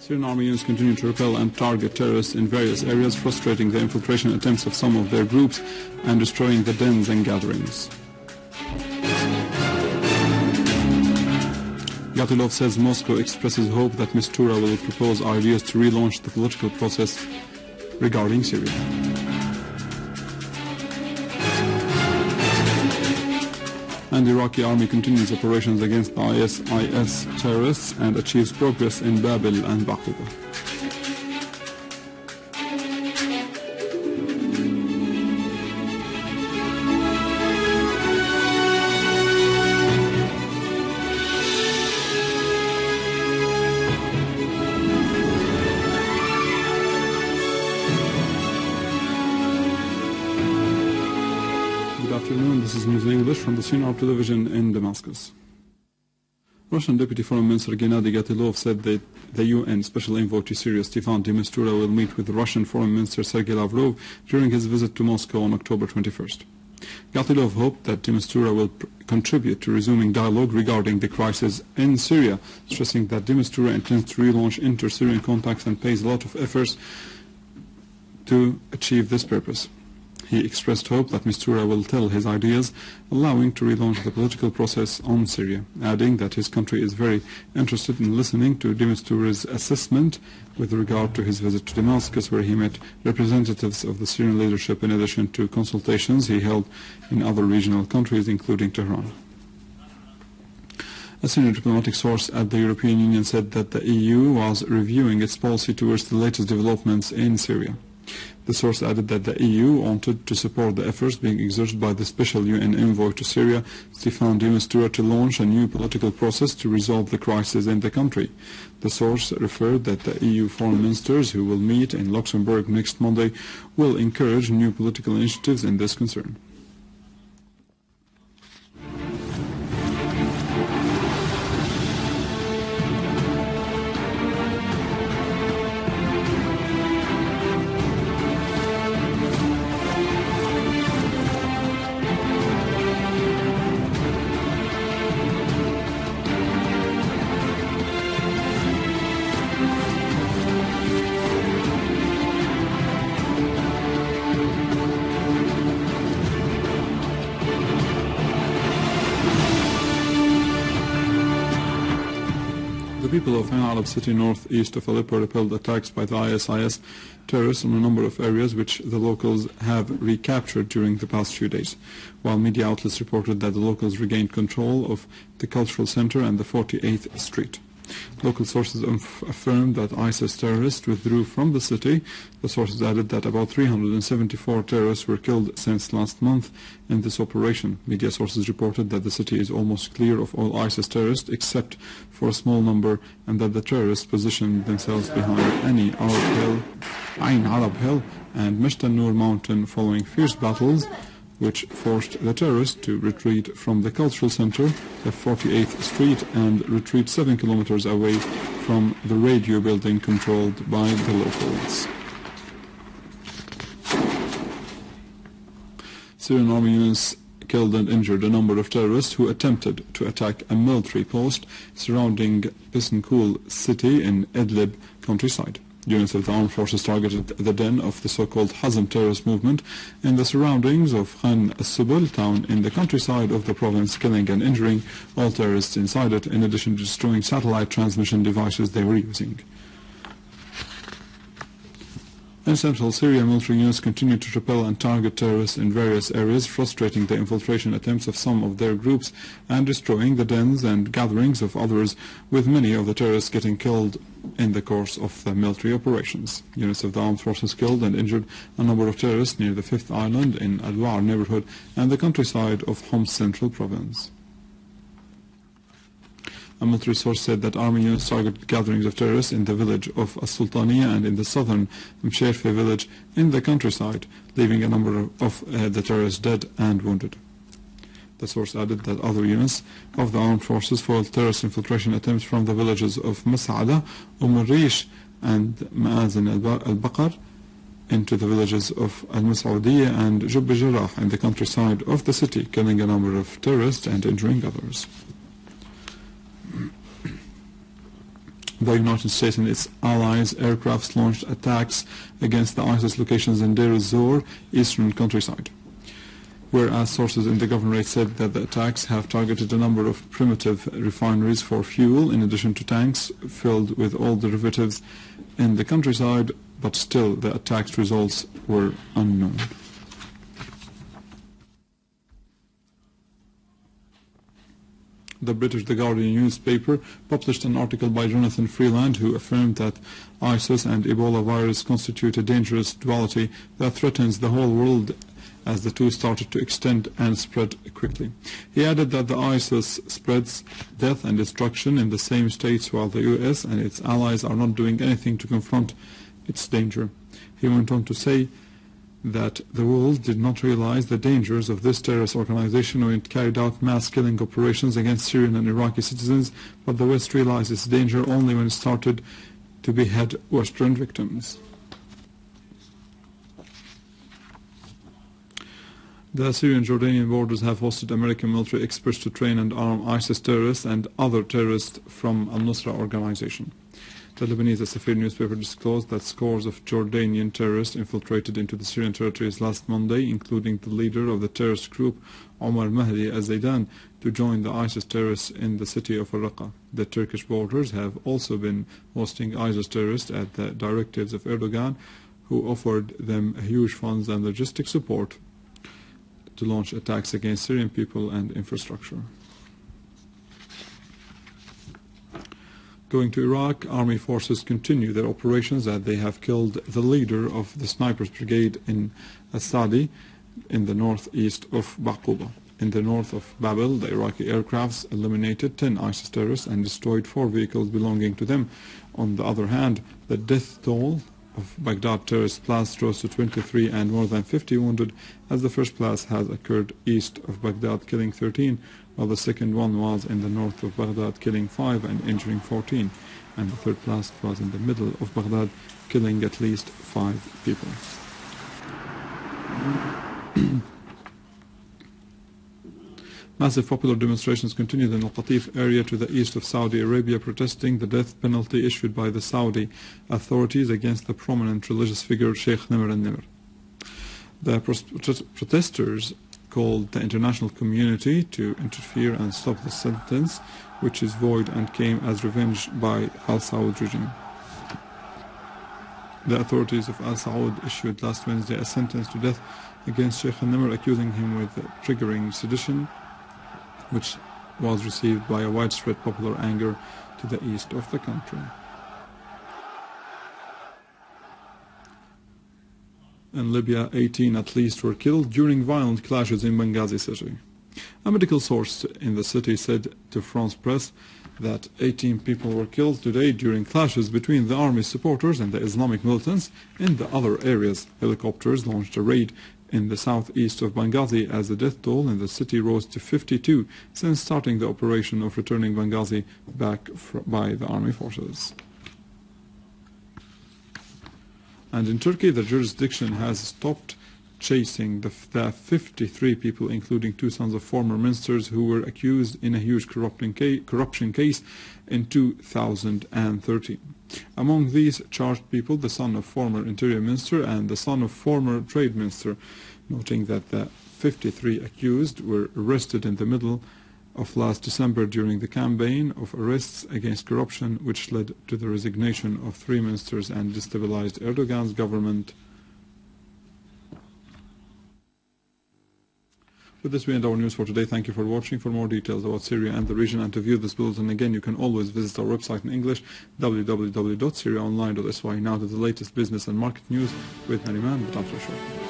Syrian army units continue to repel and target terrorists in various areas, frustrating the infiltration attempts of some of their groups and destroying the dens and gatherings. Gatilov says Moscow expresses hope that Mistura will propose ideas to relaunch the political process regarding Syria. And the Iraqi army continues operations against the ISIS terrorists and achieves progress in Babil and Baqida. This is News in English from the Syrian Television in Damascus. Russian Deputy Foreign Minister Gennady Gatilov said that the UN Special Envoy to Syria, Stefan de Mistura, will meet with Russian Foreign Minister Sergei Lavrov during his visit to Moscow on October 21st. Gatilov hoped that de Mistura will contribute to resuming dialogue regarding the crisis in Syria, stressing that de Mistura intends to relaunch inter-Syrian contacts and pays a lot of efforts to achieve this purpose. He expressed hope that Mistura will tell his ideas, allowing to relaunch the political process on Syria, adding that his country is very interested in listening to de Mistura's assessment with regard to his visit to Damascus, where he met representatives of the Syrian leadership in addition to consultations he held in other regional countries, including Tehran. A senior diplomatic source at the European Union said that the EU was reviewing its policy towards the latest developments in Syria. The source added that the EU wanted to support the efforts being exerted by the Special UN Envoy to Syria, Stefan de Mistura, to launch a new political process to resolve the crisis in the country. The source referred that the EU foreign ministers, who will meet in Luxembourg next Monday, will encourage new political initiatives in this concern. The people of Ayn city northeast of Aleppo repelled attacks by the ISIS terrorists on a number of areas which the locals have recaptured during the past few days, while media outlets reported that the locals regained control of the cultural center and the 48th Street. Local sources affirmed that ISIS terrorists withdrew from the city. The sources added that about 374 terrorists were killed since last month in this operation. Media sources reported that the city is almost clear of all ISIS terrorists except for a small number, and that the terrorists positioned themselves behind Ayn Arab Hill and Mishtan Nur mountain following fierce battles which forced the terrorists to retreat from the cultural center, the 48th Street, and retreat 7 kilometers away from the radio building controlled by the locals. Syrian army units killed and injured a number of terrorists who attempted to attack a military post surrounding Bisankul city in Idlib countryside. Units of the armed forces targeted the den of the so-called Hazm terrorist movement in the surroundings of Khan al-Subul town in the countryside of the province, killing and injuring all terrorists inside it, in addition to destroying satellite transmission devices they were using. In central Syria, military units continue to repel and target terrorists in various areas, frustrating the infiltration attempts of some of their groups and destroying the dens and gatherings of others, with many of the terrorists getting killed in the course of the military operations. Units of the armed forces killed and injured a number of terrorists near the 5th Island in Adwar neighborhood and the countryside of Homs Central province. A military source said that army units targeted gatherings of terrorists in the village of As-Sultaniya and in the southern Msherfe village in the countryside, leaving a number of the terrorists dead and wounded. The source added that other units of the armed forces foiled terrorist infiltration attempts from the villages of Mas'ada, Rish, and Ma'azin al-Baqar into the villages of Al-Mas'udiyya and Jubb Jarrah in the countryside of the city, killing a number of terrorists and injuring others. The United States and its allies' aircrafts launched attacks against the ISIS locations in Deir ez-Zor, eastern countryside. Whereas sources in the governorate said that the attacks have targeted a number of primitive refineries for fuel, in addition to tanks filled with oil derivatives in the countryside, but still the attacks' results were unknown. The British The Guardian newspaper published an article by Jonathan Freeland, who affirmed that ISIS and Ebola virus constitute a dangerous duality that threatens the whole world as the two started to extend and spread quickly. He added that the ISIS spreads death and destruction in the same states while the US and its allies are not doing anything to confront its danger. He went on to say that the world did not realize the dangers of this terrorist organization when it carried out mass killing operations against Syrian and Iraqi citizens, but the West realized its danger only when it started to behead Western victims. The Syrian-Jordanian borders have hosted American military experts to train and arm ISIS terrorists and other terrorists from al-Nusra organization. The Lebanese Safir newspaper disclosed that scores of Jordanian terrorists infiltrated into the Syrian territories last Monday, including the leader of the terrorist group, Omar Mahdi al-Zaidan, to join the ISIS terrorists in the city of Raqqa. The Turkish borders have also been hosting ISIS terrorists at the directives of Erdogan, who offered them huge funds and logistic support to launch attacks against Syrian people and infrastructure. Going to Iraq, army forces continue their operations as they have killed the leader of the snipers brigade in al-Assad in the northeast of Baquba. In the north of Babel, the Iraqi aircrafts eliminated 10 ISIS terrorists and destroyed 4 vehicles belonging to them. On the other hand, the death toll of Baghdad terrorist blasts rose to 23 and more than 50 wounded, as the first blast has occurred east of Baghdad, killing 13, while the second one was in the north of Baghdad, killing 5 and injuring 14, and the third blast was in the middle of Baghdad, killing at least 5 people. Massive popular demonstrations continued in Al-Qatif area to the east of Saudi Arabia, protesting the death penalty issued by the Saudi authorities against the prominent religious figure Sheikh Nimr al-Nimr. The protesters called the international community to interfere and stop the sentence, which is void and came as revenge by al-Saud regime. The authorities of al-Saud issued last Wednesday a sentence to death against Sheikh al-Nimr, accusing him with triggering sedition, which was received by a widespread popular anger to the east of the country. In Libya, 18 at least were killed during violent clashes in Benghazi city. A medical source in the city said to France Press that 18 people were killed today during clashes between the army supporters and the Islamic militants in the other areas. Helicopters launched a raid in the southeast of Benghazi as the death toll in the city rose to 52 since starting the operation of returning Benghazi back by the army forces. And in Turkey, the jurisdiction has stopped chasing the 53 people, including 2 sons of former ministers, who were accused in a huge corruption case in 2013. Among these charged people, the son of former interior minister and the son of former trade minister, noting that the 53 accused were arrested in the middle of last December during the campaign of arrests against corruption, which led to the resignation of 3 ministers and destabilized Erdogan's government. With this, we end our news for today. Thank you for watching. For more details about Syria and the region and to view this bulletin again, you can always visit our website in English, www.syriaonline.sy. Now to the latest business and market news with Nariman, but after a short.